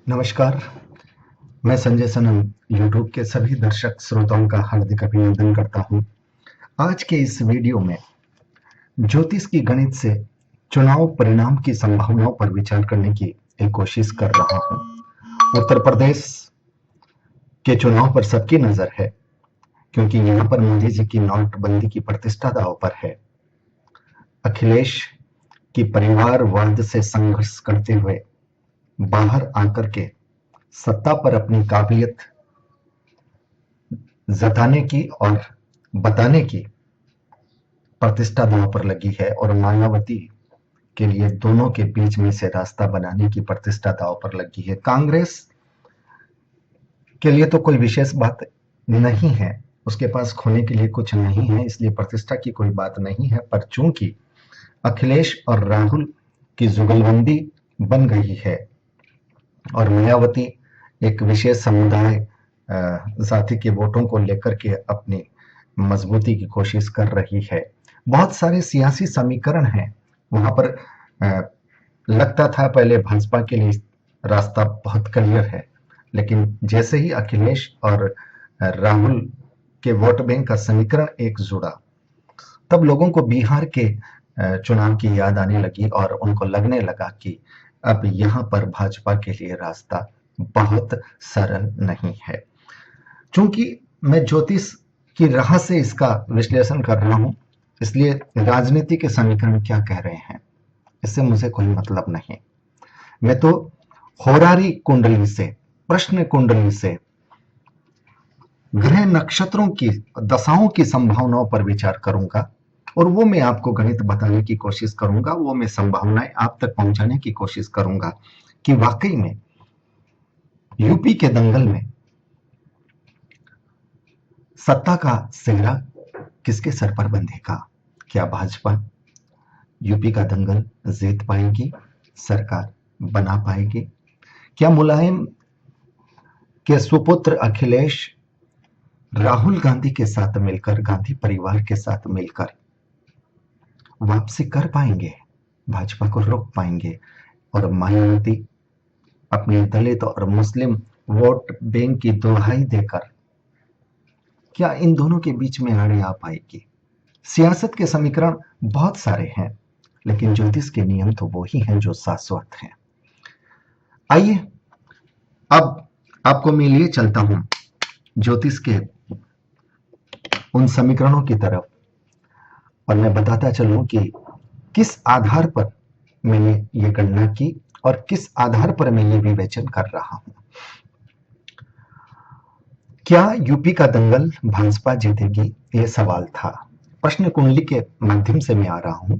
नमस्कार, मैं संजय सनम यूट्यूब के सभी दर्शक श्रोताओं का हार्दिक अभिनंदन करता हूं। आज के इस वीडियो में ज्योतिष की गणित से चुनाव परिणाम की संभावनाओं पर विचार करने की एक कोशिश कर रहा हूं। उत्तर प्रदेश के चुनाव पर सबकी नजर है, क्योंकि यहां पर मोदी जी की नोटबंदी की प्रतिष्ठा दांव पर है। अखिलेश की परिवारवाद से संघर्ष करते हुए बाहर आकर के सत्ता पर अपनी काबिलियत जताने की और बताने की प्रतिष्ठा दांव पर लगी है, और मायावती के लिए दोनों के बीच में से रास्ता बनाने की प्रतिष्ठा दांव पर लगी है। कांग्रेस के लिए तो कोई विशेष बात नहीं है, उसके पास खोने के लिए कुछ नहीं है, इसलिए प्रतिष्ठा की कोई बात नहीं है। पर चूंकि अखिलेश और राहुल की जुगलबंदी बन गई है और मायावती एक विशेष समुदाय जाति के वोटों को लेकर के अपनी मजबूती की कोशिश कर रही है। बहुत सारे सियासी समीकरण हैं वहां पर। लगता था पहले भाजपा के लिए रास्ता बहुत क्लियर है, लेकिन जैसे ही अखिलेश और राहुल के वोट बैंक का समीकरण एक जुड़ा, तब लोगों को बिहार के चुनाव की याद आने लगी और उनको लगने लगा कि अब यहां पर भाजपा के लिए रास्ता बहुत सरल नहीं है। चूंकि मैं ज्योतिष की राह से इसका विश्लेषण कर रहा हूं, इसलिए राजनीति के समीकरण क्या कह रहे हैं इससे मुझे कोई मतलब नहीं। मैं तो होरारी कुंडली से, प्रश्न कुंडली से ग्रह नक्षत्रों की दशाओं की संभावनाओं पर विचार करूंगा, और वो मैं आपको गणित बताने की कोशिश करूंगा, वो मैं संभावनाएं आप तक पहुंचाने की कोशिश करूंगा कि वाकई में यूपी के दंगल में सत्ता का सेहरा किसके सर पर बंधेगा। क्या भाजपा यूपी का दंगल जीत पाएगी, सरकार बना पाएगी? क्या मुलायम के सुपुत्र अखिलेश राहुल गांधी के साथ मिलकर, गांधी परिवार के साथ मिलकर वापसी कर पाएंगे, भाजपा को रोक पाएंगे, और मायावती अपने दलित और मुस्लिम वोट बैंक की दुहाई देकर क्या इन दोनों के बीच में आड़े आ पाएगी? सियासत के समीकरण बहुत सारे हैं, लेकिन ज्योतिष के नियम तो वो ही हैं जो शाश्वत हैं। आइए अब आपको मैं लिए चलता हूं ज्योतिष के उन समीकरणों की तरफ, और मैं बताता चलूं कि किस आधार पर मैंने ये गणना की और किस आधार पर मैं ये विवेचन कर रहा हूं। क्या यूपी का दंगल भाजपा जीतेगी, ये सवाल था। प्रश्न कुंडली के माध्यम से मैं आ रहा हूं।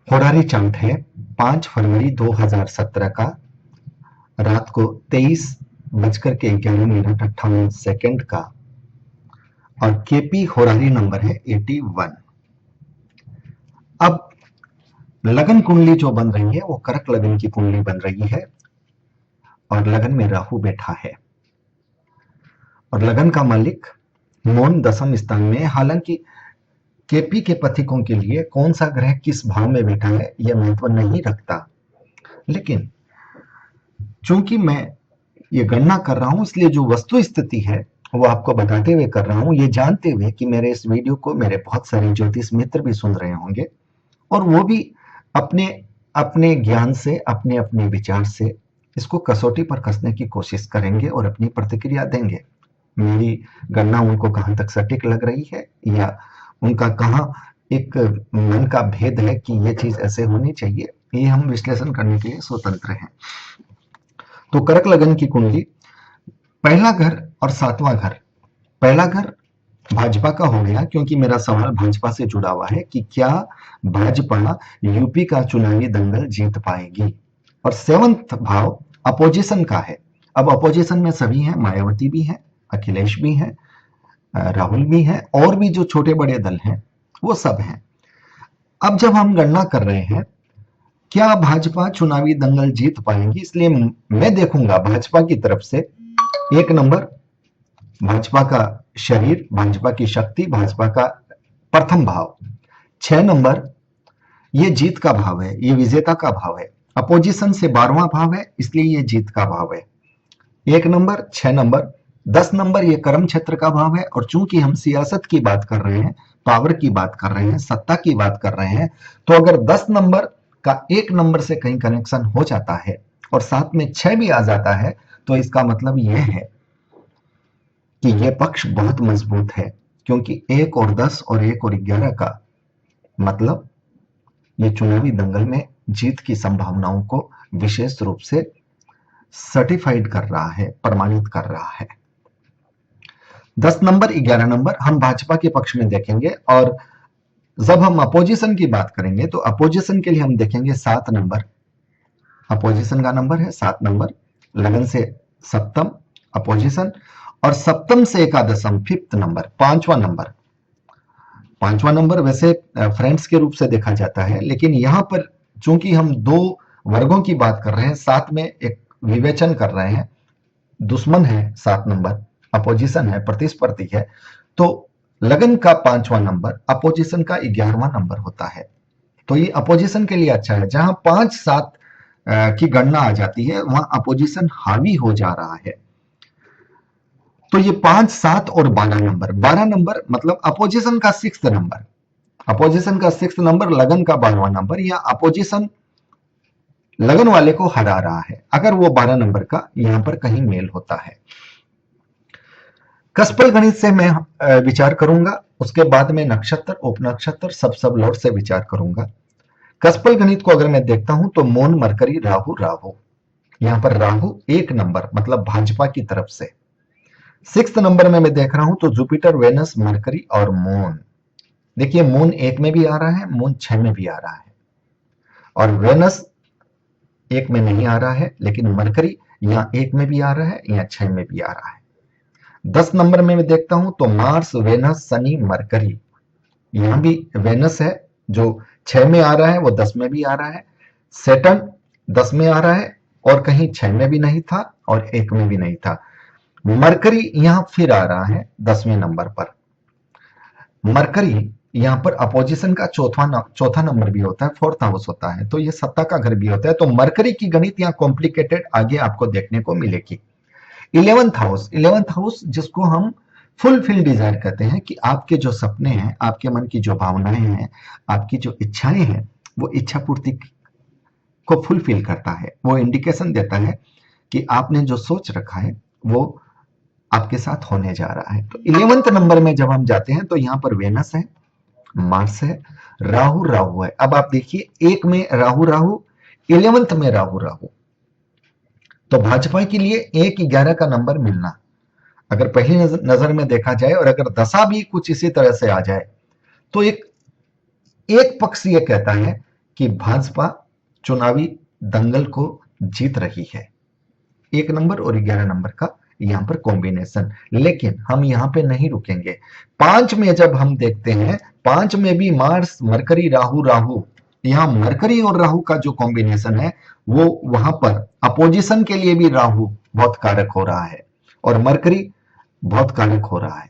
होरारी चार्ट है 5 फरवरी 2017 का, रात को 23:11:58 का, और केपी होरारी नंबर है 81। अब लगन कुंडली जो बन रही है वो कर्क लगन की कुंडली बन रही है, और लगन में राहु बैठा है, और लगन का मालिक मौन दशम स्थान में। हालांकि केपी के पथिकों के लिए कौन सा ग्रह किस भाव में बैठा है यह महत्व नहीं रखता, लेकिन चूंकि मैं ये गणना कर रहा हूं, इसलिए जो वस्तु स्थिति है वो आपको बताते हुए कर रहा हूं, ये जानते हुए कि मेरे इस वीडियो को मेरे बहुत सारे ज्योतिष मित्र भी सुन रहे होंगे, और वो भी अपने अपने ज्ञान से, अपने अपने विचार से इसको कसौटी पर कसने की कोशिश करेंगे और अपनी प्रतिक्रिया देंगे। मेरी गणना उनको कहां तक सटीक लग रही है, या उनका कहां एक मन का भेद है कि ये चीज ऐसे होनी चाहिए, ये हम विश्लेषण करने के लिए स्वतंत्र हैं। तो कर्क लगन की कुंडली, पहला घर और सातवां घर। पहला घर भाजपा का हो गया, क्योंकि मेरा सवाल भाजपा से जुड़ा हुआ है कि क्या भाजपा यूपी का चुनावी दंगल जीत पाएगी। और सेवंथ भाव अपोजिशन का है। अब अपोजिशन में सभी हैं, मायावती भी है, अखिलेश भी है, राहुल भी है, और भी जो छोटे बड़े दल हैं वो सब हैं। अब जब हम गणना कर रहे हैं क्या भाजपा चुनावी दंगल जीत पाएंगी, इसलिए मैं देखूंगा भाजपा की तरफ से 1 नंबर भाजपा का शरीर, भाजपा की शक्ति, भाजपा का प्रथम भाव। 6 नंबर ये जीत का भाव है, ये विजेता का भाव है, अपोजिशन से 12वां भाव है, इसलिए ये जीत का भाव है। 1 नंबर, 6 नंबर, 10 नंबर ये कर्म क्षेत्र का भाव है। और चूंकि हम सियासत की बात कर रहे हैं, पावर की बात कर रहे हैं, सत्ता की बात कर रहे हैं, तो अगर 10 नंबर का 1 नंबर से कहीं कनेक्शन हो जाता है और साथ में 6 भी आ जाता है, तो इसका मतलब यह है कि यह पक्ष बहुत मजबूत है, क्योंकि 1 और 10 और 1 और 11 का मतलब ये चुनावी दंगल में जीत की संभावनाओं को विशेष रूप से सर्टिफाइड कर रहा है, प्रमाणित कर रहा है। 10 नंबर, 11 नंबर हम भाजपा के पक्ष में देखेंगे, और जब हम अपोजिशन की बात करेंगे तो अपोजिशन के लिए हम देखेंगे 7 नंबर, अपोजिशन का नंबर है 7 नंबर, लगन से सप्तम अपोजिशन, और सप्तम से एकादशम फिफ्थ नंबर, पांचवा नंबर वैसे फ्रेंड्स के रूप से देखा जाता है, लेकिन यहां पर चूंकि हम दो वर्गों की बात कर रहे हैं, साथ में एक विवेचन कर रहे हैं, दुश्मन है 7 नंबर, अपोजिशन है, प्रतिस्पर्धी है, तो लगन का 5वां नंबर अपोजिशन का 11वां नंबर होता है। तो ये अपोजिशन के लिए अच्छा है। जहां 5-7 की गणना आ जाती है, वहां अपोजिशन हावी हो जा रहा है। तो ये 5, 7 और 12 नंबर मतलब अपोजिशन का 6th नंबर, अपोजिशन का 6th नंबर, लगन का 12वां नंबर, या अपोजिशन लगन वाले को हरा रहा है, अगर वो 12 नंबर का यहां पर कहीं मेल होता है। कस्पल गणित से मैं विचार करूंगा, उसके बाद में नक्षत्र, उपनक्षत्र, सब लौट से विचार करूंगा। कस्पल गणित को अगर मैं देखता हूं तो मून, मरकरी, राहु, राहु, यहां पर राहु 1 नंबर मतलब भाजपा की तरफ से। 6th नंबर में मैं देख रहा हूं तो जुपिटर, वेनस, मरकरी और मून। देखिए मून 1 में भी आ रहा है, मून 6 में भी आ रहा है, और वेनस 1 में नहीं आ रहा है, लेकिन मरकरी यहां 1 में भी आ रहा है, या 6 में भी आ रहा है। 10 नंबर में मैं देखता हूं तो मार्स, वेनस, शनि, मरकरी, यहां भी वेनस है जो 6 में आ रहा है, वो 10 में भी आ रहा है। सेटर्न 10 में आ रहा है, और कहीं 6 में भी नहीं था और 1 में भी नहीं था। मरकरी यहां फिर आ रहा है 10वें नंबर पर। मरकरी यहां पर अपोजिशन का चौथा नंबर भी होता है, 4th हाउस होता है, तो ये सत्ता का घर भी होता है। तो मरकरी की गणित यहां कॉम्प्लिकेटेड आगे आपको देखने को मिलेगी। 11th हाउस जिसको हम फुलफिल डिजायर कहते हैं, कि आपके जो सपने हैं, आपके मन की जो भावनाएं हैं, आपकी जो इच्छाएं हैं, वो इच्छा पूर्ति को फुलफिल करता है। वो इंडिकेशन देता है कि आपने जो सोच रखा है वो आपके साथ होने जा रहा है। तो 11th नंबर में जब हम जाते हैं तो यहां पर वेनस है, मार्स है, राहु राहु है। अब आप देखिए 1 में राहु राहु, 11th में राहु राहु, तो भाजपा के लिए 1-11 का नंबर मिलना, अगर पहली नजर में देखा जाए, और अगर दशा भी कुछ इसी तरह से आ जाए, तो एक पक्ष ये कहता है कि भाजपा चुनावी दंगल को जीत रही है। 1 नंबर और 11 नंबर का यहां पर कॉम्बिनेशन। लेकिन हम यहां पे नहीं रुकेंगे। 5 में जब हम देखते हैं, 5 में भी मार्स, मरकरी, राहु राहु, यहां मरकरी और राहु का जो कॉम्बिनेशन है, वो वहां पर अपोजिशन के लिए भी राहु बहुत कारक हो रहा है और मरकरी बहुत कारक हो रहा है।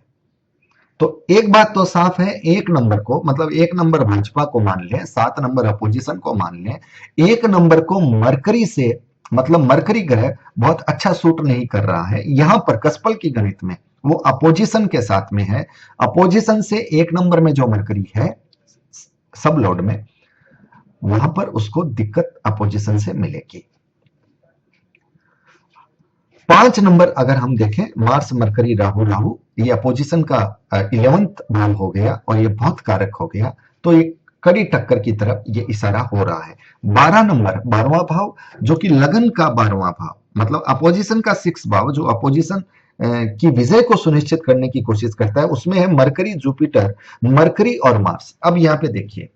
तो एक बात तो साफ है, 1 नंबर को मतलब 1 नंबर भाजपा को मान लें, 7 नंबर अपोजिशन को मान लें, 1 नंबर को मरकरी से मतलब मरकरी ग्रह बहुत अच्छा सूट नहीं कर रहा है। यहां पर कस्पल की गणित में वो अपोजिशन के साथ में है। अपोजिशन से 1 नंबर में जो मरकरी है सब लोड में, वहां पर उसको दिक्कत अपोजिशन से मिलेगी। 5 नंबर अगर हम देखें, मार्स, मरकरी, राहु राहु, ये अपोजिशन का 11th भाव हो गया और ये बहुत कारक हो गया, तो एक कड़ी टक्कर की तरफ ये इशारा हो रहा है। 12 नंबर 12वां भाव, जो कि लगन का 12वां भाव मतलब अपोजिशन का 6 भाव, जो अपोजिशन की विजय को सुनिश्चित करने की कोशिश करता है, उसमें है मरकरी, जुपिटर, मरकरी और मार्स। अब यहां पे देखिए,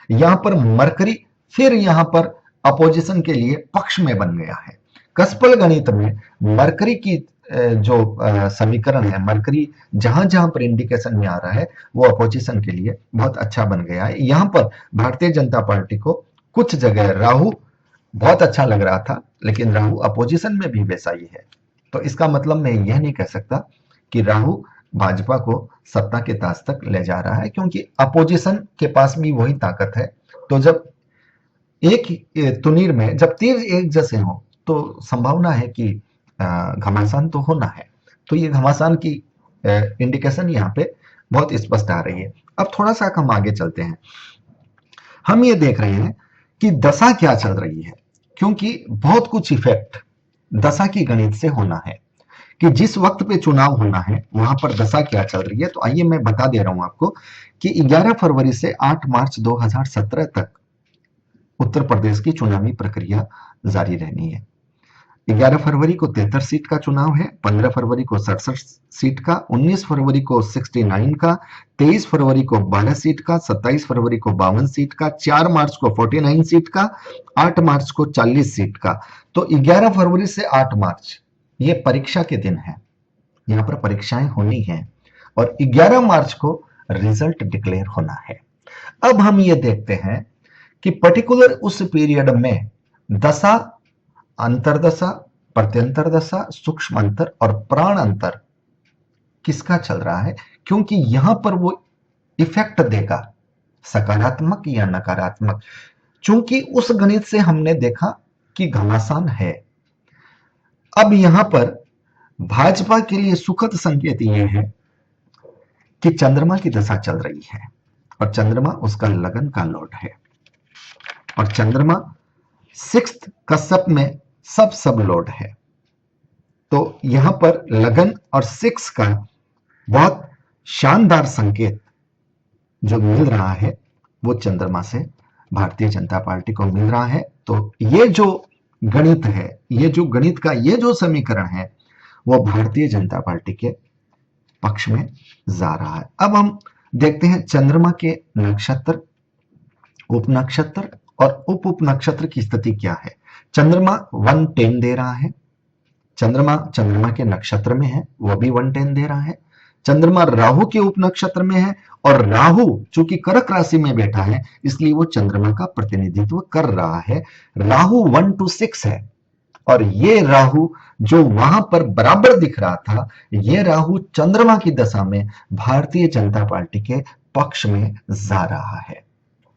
यहां पर मरकरी फिर यहां पर अपोजिशन के लिए पक्ष में बन गया है। कस्पल गणित में मरकरी की जो समीकरण है, मरकरी जहां जहां पर इंडिकेशन में आ रहा है, वो अपोजिशन के लिए बहुत अच्छा बन गया है। यहां पर भारतीय जनता पार्टी को कुछ जगह राहु बहुत अच्छा लग रहा था, लेकिन राहु अपोजिशन में भी वैसा ही है। तो इसका मतलब मैं यह नहीं कह सकता कि राहु भाजपा को सत्ता के ताज तक ले जा रहा है, क्योंकि अपोजिशन के पास भी वही ताकत है। तो जब एक तुनीर में जब तीर एक जैसे हो तो संभावना है कि घमासान तो होना है। तो ये घमासान की इंडिकेशन यहाँ पे बहुत स्पष्ट आ रही है। अब थोड़ा सा हम आगे चलते हैं। हम ये देख रहे हैं कि दशा क्या चल रही है, क्योंकि बहुत कुछ इफेक्ट दशा की गणित से होना है कि जिस वक्त पे चुनाव होना है वहां पर दशा क्या चल रही है। तो आइए मैं बता दे रहा हूं आपको कि 11 फरवरी से 8 मार्च 2017 तक उत्तर प्रदेश की चुनावी प्रक्रिया जारी रहनी है। 11 फरवरी को 73 सीट का चुनाव है, 15 फरवरी को 67 सीट का, 19 फरवरी को 69 का, 23 फरवरी को 12 सीट का, 27 फरवरी को 52 सीट का, 4 मार्च को 49 सीट का, 8 मार्च को 40 सीट का। तो 11 फरवरी से 8 मार्च ये परीक्षा के दिन है, यहाँ पर परीक्षाएं होनी है और 11 मार्च को रिजल्ट डिक्लेयर होना है। अब हम ये देखते हैं कि पर्टिकुलर उस पीरियड में दशा, अंतरदशा, प्रत्यंतर दशा, सूक्ष्म अंतर और प्राण अंतर किसका चल रहा है, क्योंकि यहां पर वो इफेक्ट देगा सकारात्मक या नकारात्मक। चूंकि उस गणित से हमने देखा कि घमासान है। अब यहां पर भाजपा के लिए सुखद संकेत यह है कि चंद्रमा की दशा चल रही है और चंद्रमा उसका लगन का लॉर्ड है और चंद्रमा 6th कश्यप में सब लॉर्ड है। तो यहां पर लगन और 6 का बहुत शानदार संकेत जो मिल रहा है वो चंद्रमा से भारतीय जनता पार्टी को मिल रहा है। तो ये जो गणित है, ये जो गणित का ये जो समीकरण है वो भारतीय जनता पार्टी के पक्ष में जा रहा है। अब हम देखते हैं चंद्रमा के नक्षत्र, उप नक्षत्र और उप नक्षत्र की स्थिति क्या है। चंद्रमा 110 दे रहा है, चंद्रमा के नक्षत्र में है, वह भी 110 दे रहा है। चंद्रमा राहु के उप नक्षत्र में है और राहु चूंकि कर्क राशि में बैठा है इसलिए वो चंद्रमा का प्रतिनिधित्व कर रहा है। राहु 1 to 6 है और ये राहु जो वहां पर बराबर दिख रहा था, ये राहु चंद्रमा की दशा में भारतीय जनता पार्टी के पक्ष में जा रहा है।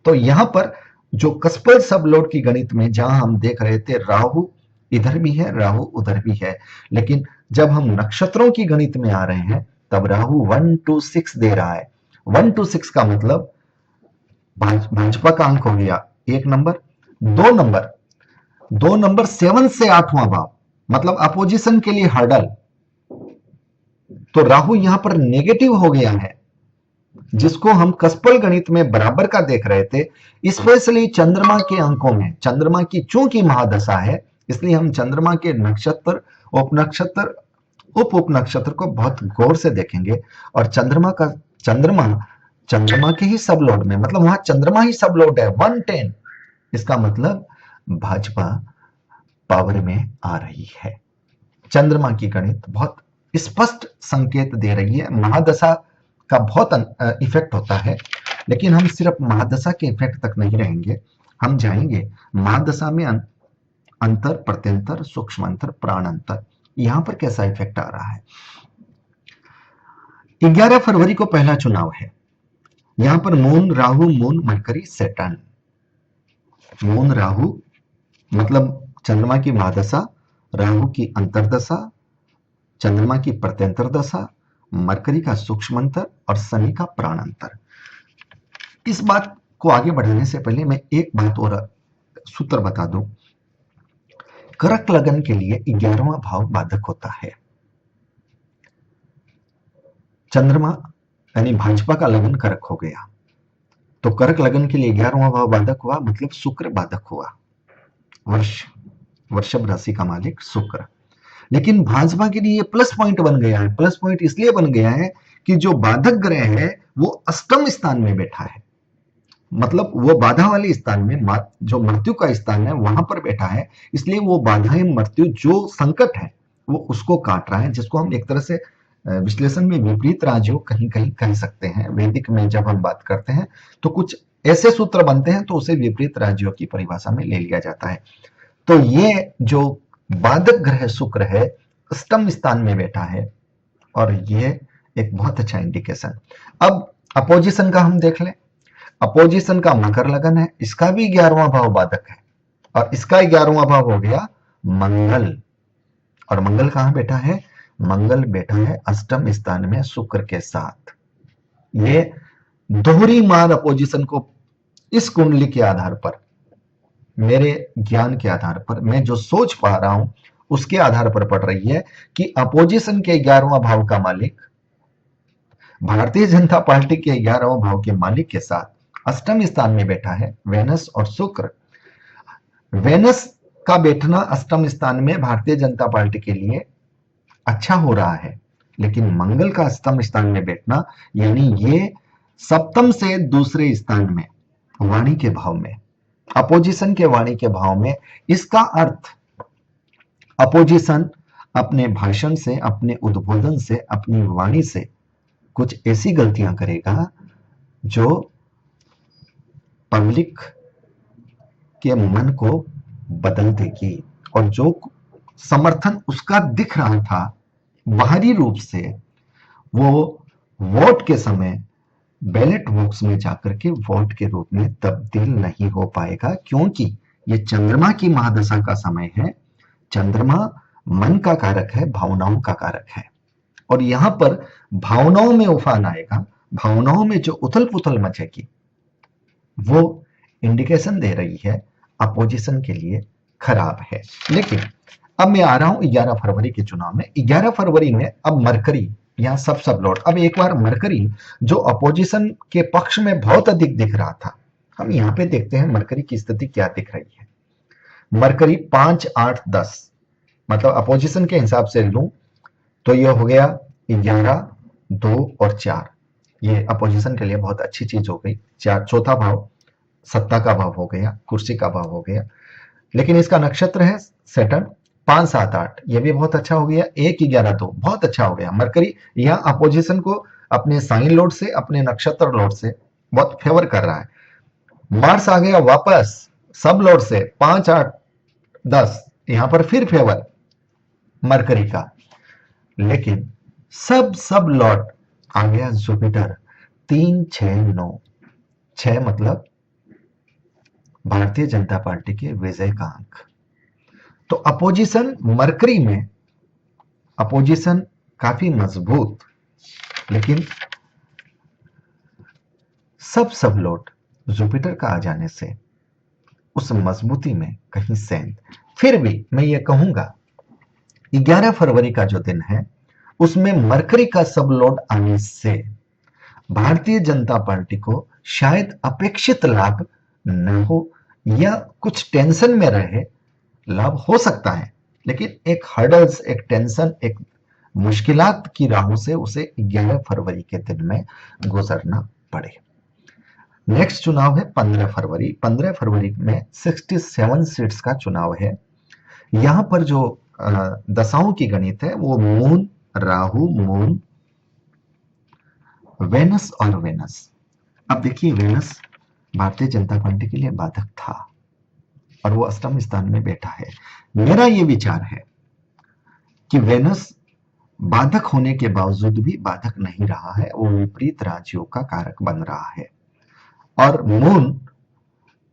तो यहां पर जो कस्पल सब लॉर्ड की गणित में जहां हम देख रहे थे राहु इधर भी है, राहु उधर भी है, लेकिन जब हम नक्षत्रों की गणित में आ रहे हैं तब राहु 1 to 6 दे रहा है। 1 to 6 का मतलब भाजपा का अंक हो गया 1 नंबर, 2 नंबर 7 से 8वां भाव, मतलब अपोजिशन के लिए हर्डल। तो राहु यहां पर नेगेटिव हो गया है, जिसको हम कस्पल गणित में बराबर का देख रहे थे। स्पेशली चंद्रमा के अंकों में, चंद्रमा की चूंकि महादशा है इसलिए हम चंद्रमा के नक्षत्र, उपनक्षत्र, उप नक्षत्र को बहुत गौर से देखेंगे और चंद्रमा के ही सब लॉर्ड में, मतलब वहां चंद्रमा ही सब लॉर्ड है 110। इसका मतलब भाजपा पावर में आ रही है। चंद्रमा की गणित बहुत स्पष्ट संकेत दे रही है। महादशा का बहुत इफेक्ट होता है, लेकिन हम सिर्फ महादशा के इफेक्ट तक नहीं रहेंगे, हम जाएंगे महादशा में अंतर, प्रत्यंतर, सूक्ष्म अंतर, प्राण अंतर, यहां पर कैसा इफेक्ट आ रहा है। 11 फरवरी को पहला चुनाव है। यहां पर moon Rahu, moon mercury Saturn, moon Rahu मतलब चंद्रमा की महादशा, राहु की अंतरदशा, चंद्रमा की प्रत्यंतर दशा, मरकरी का सूक्ष्म अंतर और शनि का प्राण अंतर। इस बात को आगे बढ़ाने से पहले मैं एक बात और सूत्र बता दूं। कर्क लगन के लिए 11वां भाव बाधक होता है। चंद्रमा यानी भाजपा का लगन कर्क हो गया, तो कर्क लगन के लिए 11वां भाव बाधक हुआ, मतलब शुक्र बाधक हुआ। वृषभ राशि का मालिक शुक्र। लेकिन भाजपा के लिए प्लस पॉइंट बन गया है। प्लस पॉइंट इसलिए बन गया है कि जो बाधक ग्रह है वो अष्टम स्थान में बैठा है, मतलब वो बाधा वाले स्थान में, जो मृत्यु का स्थान है वहां पर बैठा है, इसलिए वो बाधाएं, मृत्यु जो संकट है वो उसको काट रहा है, जिसको हम एक तरह से विश्लेषण में विपरीत राजयोग कहीं कहीं कह सकते हैं। वैदिक में जब हम बात करते हैं तो कुछ ऐसे सूत्र बनते हैं तो उसे विपरीत राजयोग की परिभाषा में ले लिया जाता है। तो ये जो बाधक ग्रह शुक्र है अष्टम स्थान में बैठा है और ये एक बहुत अच्छा इंडिकेशन। अब अपोजिशन का हम देख लें। अपोजिशन का मकर लगन है, इसका भी 11वां भाव बाधक है, और इसका 11वां भाव हो गया मंगल। और मंगल कहां बैठा है? मंगल बैठा है अष्टम स्थान में शुक्र के साथ। ये दोहरी मार अपोजिशन को इस कुंडली के आधार पर, मेरे ज्ञान के आधार पर, मैं जो सोच पा रहा हूं उसके आधार पर पड़ रही है कि अपोजिशन के 11वां भाव का मालिक भारतीय जनता पार्टी के 11वां भाव के मालिक के साथ अष्टम स्थान में बैठा है वेनस और शुक्र। वेनस का बैठना अष्टम स्थान में भारतीय जनता पार्टी के लिए अच्छा हो रहा है, लेकिन मंगल का अष्टम स्थान में बैठना, यानी ये सप्तम से दूसरे स्थान में वाणी के भाव में, अपोजिशन के वाणी के भाव में, इसका अर्थ अपोजिशन अपने भाषण से, अपने उद्बोधन से, अपनी वाणी से कुछ ऐसी गलतियां करेगा जो पब्लिक के मन को बदल देगी, और जो समर्थन उसका दिख रहा था बाहरी रूप से, वो वोट के समय बैलेट बॉक्स में जाकर के वोट के रूप में तब्दील नहीं हो पाएगा, क्योंकि ये चंद्रमा की महादशा का समय है। चंद्रमा मन का कारक है, भावनाओं का कारक है, और यहां पर भावनाओं में उफान आएगा, भावनाओं में जो उथल पुथल मचेगी, वो इंडिकेशन दे रही है अपोजिशन के लिए खराब है। लेकिन अब मैं आ रहा हूं 11 फरवरी के चुनाव में। 11 फरवरी में अब मरकरी यहां सब लौट, अब एक बार मरकरी जो अपोजिशन के पक्ष में बहुत अधिक दिख रहा था, हम यहां पे देखते हैं मरकरी की स्थिति क्या दिख रही है। मरकरी 5, 8, 10, मतलब अपोजिशन के हिसाब से लूं तो यह हो गया 11, 2 और 4। ये अपोजिशन के लिए बहुत अच्छी चीज हो गई। चौथा भाव सत्ता का भाव हो गया, कुर्सी का भाव हो गया। लेकिन इसका नक्षत्र है सैटर्न, 5, 7, 8, ये भी बहुत अच्छा हो गया। 1, 11, 2 बहुत अच्छा हो गया। मरकरी यहाँ अपोजिशन को अपने साइन लॉर्ड से, अपने नक्षत्र लॉर्ड से बहुत फेवर कर रहा है। मार्स आ गया वापस सब लॉर्ड से, 5, 8, 10, यहां पर फिर फेवर मरकरी का। लेकिन सब लॉर्ड आ गया जुपिटर, 3, 6, 9, 6 मतलब भारतीय जनता पार्टी के विजय का अंक। तो अपोजिशन मरकरी में अपोजिशन काफी मजबूत, लेकिन सब लौट जुपिटर का आ जाने से उस मजबूती में कहीं सेंध। फिर भी मैं ये कहूंगा 11 फरवरी का जो दिन है उसमें मरकरी का सब लॉर्ड आने से भारतीय जनता पार्टी को शायद अपेक्षित लाभ न हो, या कुछ टेंशन में रहे, लाभ हो सकता है, लेकिन एक हर्डल्स, एक टेंशन, एक मुश्किलात की राहों से उसे 11 फरवरी के दिन में गुजरना पड़े। नेक्स्ट चुनाव है 15 फरवरी। 15 फरवरी में 67 सीट्स का चुनाव है। यहां पर जो दशाओं की गणित है वो मून, राहु, मून, वेनस और वेनस। अब देखिए वेनस भारतीय जनता पार्टी के लिए बाधक था और वो अष्टम स्थान में बैठा है। मेरा ये विचार है कि वेनस बाधक होने के बावजूद भी बाधक नहीं रहा है, वो विपरीत राज्यों का कारक बन रहा है। और मून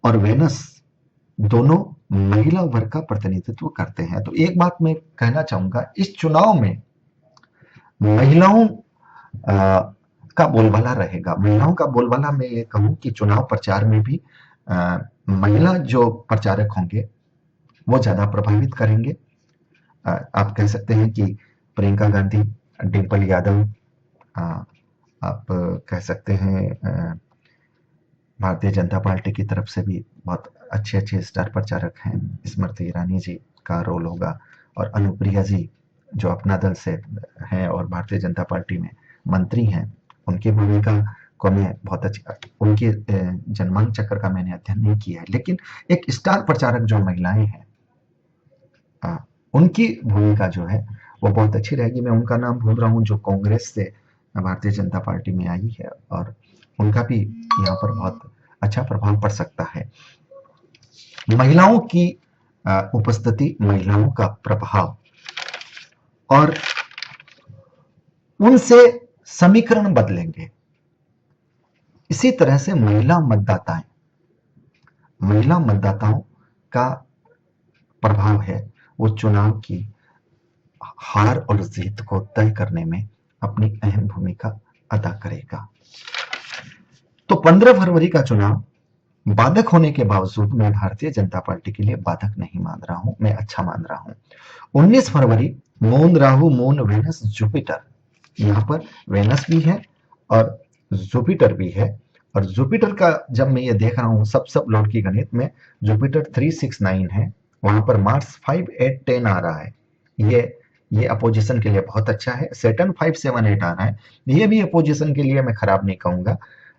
और वेनस दोनों महिला वर्ग का प्रतिनिधित्व करते हैं। तो एक बात मैं कहना चाहूंगा, इस चुनाव में महिलाओं का बोलबाला रहेगा। महिलाओं का बोलबाला मैं ये कहूं कि चुनाव प्रचार में भी महिला जो प्रचारक होंगे वो ज्यादा प्रभावित करेंगे। आप कह सकते हैं कि प्रियंका गांधी, डिम्पल यादव, आप कह सकते हैं भारतीय जनता पार्टी की तरफ से भी बहुत अच्छे अच्छे स्टार प्रचारक हैं। स्मृति ईरानी जी का रोल होगा, और अनुप्रिया जी जो अपना दल से हैं और भारतीय जनता पार्टी में मंत्री हैं, उनकी भूमिका को मैं बहुत अच्छी, उनके जनमांग चक्र का मैंने अध्ययन नहीं किया है, लेकिन एक स्टार प्रचारक जो महिलाएं हैं उनकी भूमिका जो है वो बहुत अच्छी रहेगी। मैं उनका नाम भूल रहा हूँ, जो कांग्रेस से भारतीय जनता पार्टी में आई है, और उनका भी यहाँ पर बहुत अच्छा प्रभाव पड़ सकता है। महिलाओं की उपस्थिति, महिलाओं का प्रभाव और उनसे समीकरण बदलेंगे। इसी तरह से महिला मतदाताओं का प्रभाव है, वो चुनाव की हार और जीत को तय करने में अपनी अहम भूमिका अदा करेगा। तो 15 फरवरी का चुनाव बाधक होने के बावजूद मैं भारतीय जनता पार्टी के लिए बाधक नहीं मान रहा हूं, मैं अच्छा मान रहा हूं। 19 फरवरी moon Rahu moon Venus Jupiter, यहां पर वेनस भी है और जुपिटर भी है। और जुपिटर का जब मैं ये देख रहा हूं सब लॉर्ड की गणित में, जुपिटर 369 है, वहां पर मार्स 5 8 10 आ रहा है, ये अपोजिशन के लिए बहुत अच्छा है। सेटन 5 7 8 आ रहा है, ये भी अपोजिशन के लिए मैं खराब नहीं कहूंगा।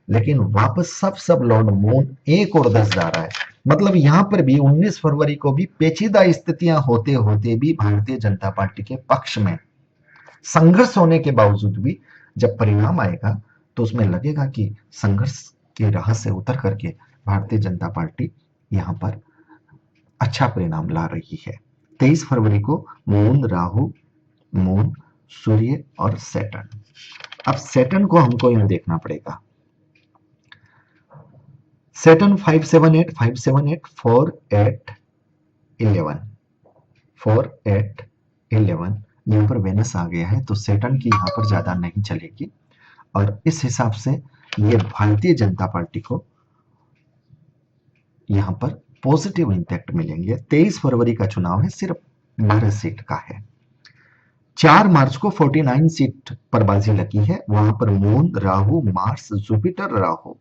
लेकिन वापस सब लॉर्ड मून 1 और 10 जा रहा है, मतलब यहां पर भी 19 फरवरी को भी पेचीदा स्थितियां होते होते भी भारतीय जनता पार्टी के पक्ष में संघर्ष होने के बावजूद भी जब परिणाम आएगा तो उसमें लगेगा कि संघर्ष के राह से उतर करके भारतीय जनता पार्टी यहां पर अच्छा परिणाम ला रही है। 23 फरवरी को मून राहु मून सूर्य और सैटर्न, अब सैटर्न को हमको यहां देखना पड़ेगा। सैटर्न 578 578 4 8 11 4 8 11, यहाँ पर वेनस आ गया है तो सैटर्न की यहाँ पर ज्यादा नहीं चलेगी और इस हिसाब से ये भारतीय जनता पार्टी को यहाँ पर पॉजिटिव इंपैक्ट मिलेंगे। 23 फरवरी का चुनाव है, सिर्फ 12 सीट का है। 4 मार्च को 49 सीट पर बाजी लगी है, वहां पर moon Rahu Mars Jupiter Rahu,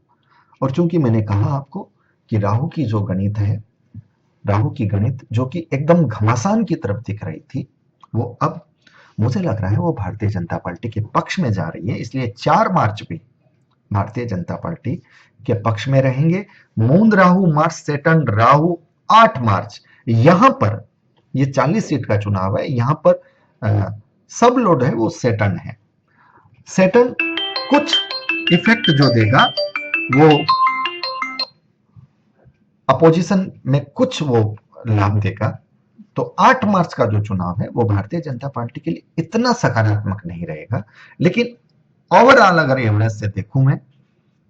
और चूंकि मैंने कहा आपको कि राहु की जो गणित है, राहु की गणित जो कि एकदम घमासान की तरफ दिख रही थी, वो अब मुझे लग रहा है वो भारतीय जनता पार्टी के पक्ष में जा रही है, इसलिए 4 मार्च भी भारतीय जनता पार्टी के पक्ष में रहेंगे। मून राहु मार्च सेटन राहु 8 मार्च, यहां पर ये 40 सीट का चुनाव है, यहां पर सब लोड है वो सेटन है। सेटन कुछ इफेक्ट जो देगा वो अपोजिशन में कुछ वो लाभ देगा। तो 8 मार्च का जो चुनाव है वो भारतीय जनता पार्टी के लिए इतना सकारात्मक नहीं रहेगा, लेकिन ओवरऑल अगर एवरेज से देखूं मैं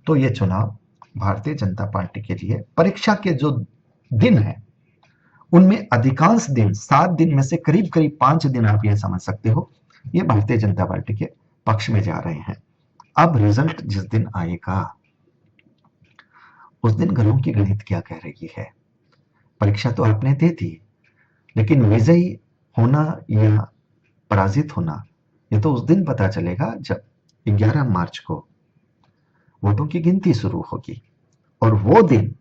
तो ये चुनाव भारतीय जनता पार्टी के लिए परीक्षा के जो दिन है उनमें अधिकांश दिन 7 दिन में से करीब करीब 5 दिन आप ये समझ सकते हो ये भारतीय जनता पार्टी के पक्ष में जा रहे हैं। अब रिजल्ट जिस दिन आएगा उस दिन ग्रहों की गणित क्या कह रही है। परीक्षा तो आपने दे दी, लेकिन विजयी होना या पराजित होना ये तो उस दिन पता चलेगा जब 11 मार्च को वोटों की गिनती शुरू होगी। और वो दिन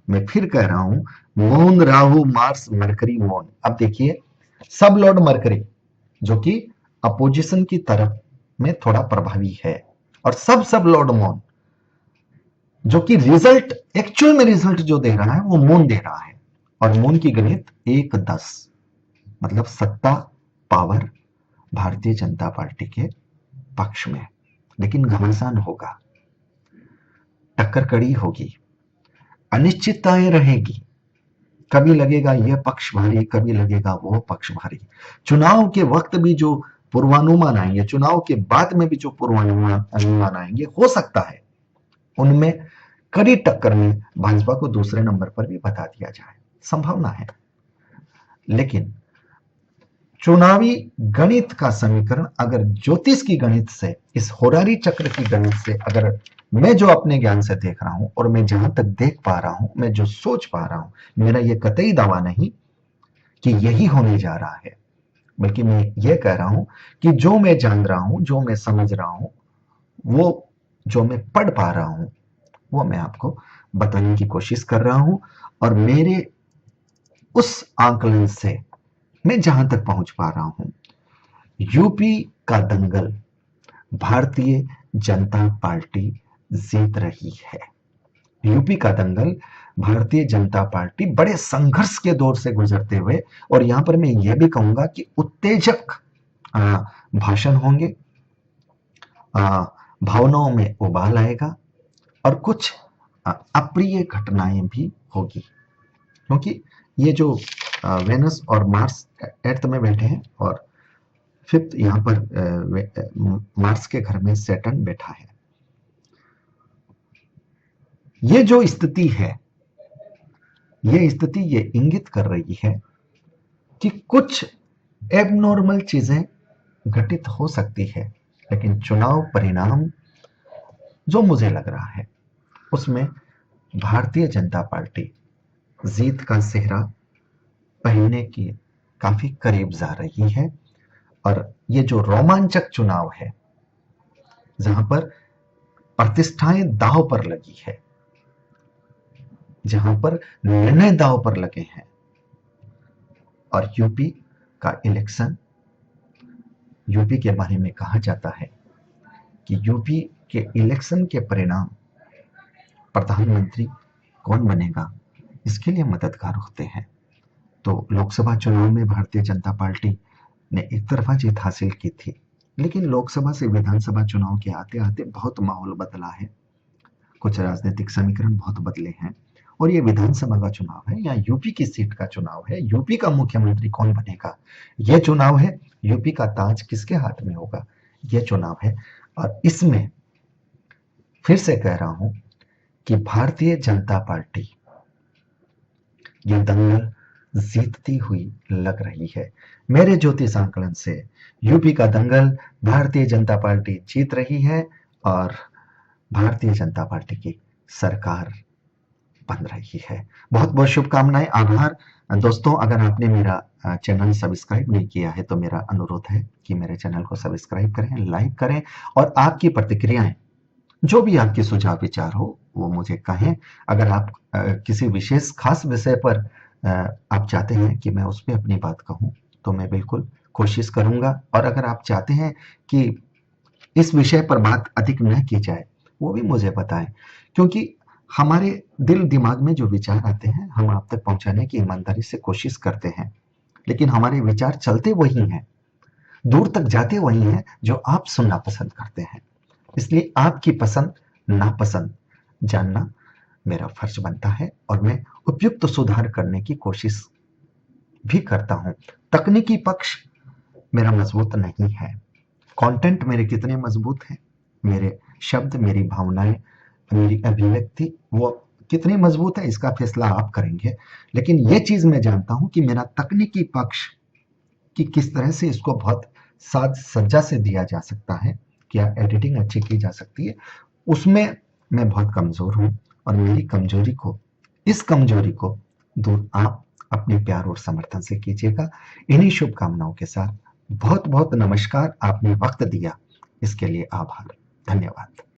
मैं फिर कह रहा हूं, moon Rahu Mars mercury moon, अब देखिए सब लॉर्ड मरकरी जो कि अपोजिशन की तरफ में थोड़ा प्रभावी है, और सब लॉर्ड मून जो कि रिजल्ट एक्चुअल में रिजल्ट जो दे रहा है वो मून दे रहा है, और मून की गणित 1 10, मतलब सत्ता पावर भारतीय जनता पार्टी के पक्ष में, लेकिन घमासान होगा, टक्कर कड़ी होगी, अनिश्चितताएं रहेगी, कभी लगेगा यह पक्ष भारी, कभी लगेगा वो पक्ष भारी। चुनाव के वक्त भी जो पूर्वानुमान आएंगे, चुनाव के बाद में भी जो पूर्वानुमान आएंगे, हो सकता है उनमें कड़ी टक्कर में भाजपा को दूसरे नंबर पर भी बता दिया जाए, संभावना है। लेकिन चुनावी गणित का समीकरण अगर ज्योतिष की गणित से, इस होरारी चक्र की गणित से, अगर मैं जो अपने ज्ञान से देख रहा हूं और मैं जहां तक देख पा रहा हूं, मैं जो सोच पा रहा हूं, मेरा यह कतई दावा नहीं कि यही होने जा रहा है, बल्कि मैं यह कह रहा हूं कि जो मैं जान रहा हूं, जो मैं समझ रहा हूं, वो जो मैं पढ़ पा रहा हूं, वो मैं आपको बताने की कोशिश कर रहा हूं। और मेरे उस आंकलन से मैं जहां तक पहुंच पा रहा हूं, यूपी का दंगल भारतीय जनता पार्टी जीत रही है। यूपी का दंगल भारतीय जनता पार्टी बड़े संघर्ष के दौर से गुजरते हुए, और यहां पर मैं यह भी कहूंगा कि उत्तेजक भाषण होंगे, भावनाओं में उबाल आएगा, और कुछ अप्रिय घटनाएं भी होगी, क्योंकि ये जो वेनस और मार्स अर्थ में बैठे हैं और फिफ्थ यहाँ पर मार्स के घर में सैटर्न बैठा है। ये जो स्थिति है, ये स्थिति ये इंगित कर रही है कि कुछ एबनॉर्मल चीजें घटित हो सकती है, लेकिन चुनाव परिणाम जो मुझे लग रहा है उसमें भारतीय जनता पार्टी जीत का सेहरा पहनने की काफी करीब जा रही है। और ये जो रोमांचक चुनाव है, जहां पर प्रतिष्ठाएं दांव पर लगी है, जहां पर निर्णय दांव पर लगे हैं, और यूपी का इलेक्शन, यूपी के बारे में कहा जाता है कि यूपी के इलेक्शन के परिणाम प्रधानमंत्री कौन बनेगा इसके लिए मददगार होते हैं। तो लोकसभा चुनाव में भारतीय जनता पार्टी ने एक तरफा जीत हासिल की थी, लेकिन लोकसभा से विधानसभा चुनाव के आते आते बहुत माहौल बदला है, कुछ राजनीतिक समीकरण बहुत बदले हैं। और ये विधानसभा का चुनाव है या यूपी की सीट का चुनाव है, यूपी का मुख्यमंत्री कौन बनेगा यह चुनाव है, यूपी का ताज किसके हाथ में होगा यह चुनाव है। और इसमें फिर से कह रहा हूं कि भारतीय जनता पार्टी ये दंगल जीतती हुई लग रही है। मेरे ज्योतिष आंकलन से यूपी का दंगल भारतीय जनता पार्टी जीत रही है और भारतीय जनता पार्टी की सरकार बन रही है। बहुत बहुत शुभकामनाएं, आभार दोस्तों। अगर आपने मेरा चैनल सब्सक्राइब नहीं किया है तो मेरा अनुरोध है कि मेरे चैनल को सब्सक्राइब करें, लाइक करें और आपकी प्रतिक्रियाएं, जो भी आपके सुझाव विचार हो वो मुझे कहें। अगर आप किसी विशेष खास विषय पर आप चाहते हैं कि मैं उस पर अपनी बात कहूं तो मैं बिल्कुल कोशिश करूंगा। और अगर आप चाहते हैं कि इस विषय पर बात अधिक न की जाए वो भी मुझे बताएं, क्योंकि हमारे दिल दिमाग में जो विचार आते हैं हम आप तक पहुंचाने की ईमानदारी से कोशिश करते हैं, लेकिन हमारे विचार चलते वही हैं, दूर तक जाते वही हैं जो आप सुनना पसंद करते हैं। इसलिए आपकी पसंद नापसंद जानना मेरा फर्ज बनता है और मैं उपयुक्त सुधार करने की कोशिश भी करता हूं। तकनीकी पक्ष मेरा मजबूत नहीं है, कंटेंट मेरे कितने मजबूत हैं, मेरे शब्द, मेरी भावनाएं, मेरी अभिव्यक्ति वो कितनी मजबूत है इसका फैसला आप करेंगे। लेकिन ये चीज मैं जानता हूं कि मेरा तकनीकी पक्ष कि किस तरह से इसको बहुत साज सज्जा से दिया जा सकता है, क्या एडिटिंग अच्छी की जा सकती है, उसमें मैं बहुत कमजोर हूं। और मेरी कमजोरी को, इस कमजोरी को दूर आप अपने प्यार और समर्थन से कीजिएगा। इन्हीं शुभकामनाओं के साथ बहुत बहुत नमस्कार। आपने वक्त दिया इसके लिए आभार, धन्यवाद।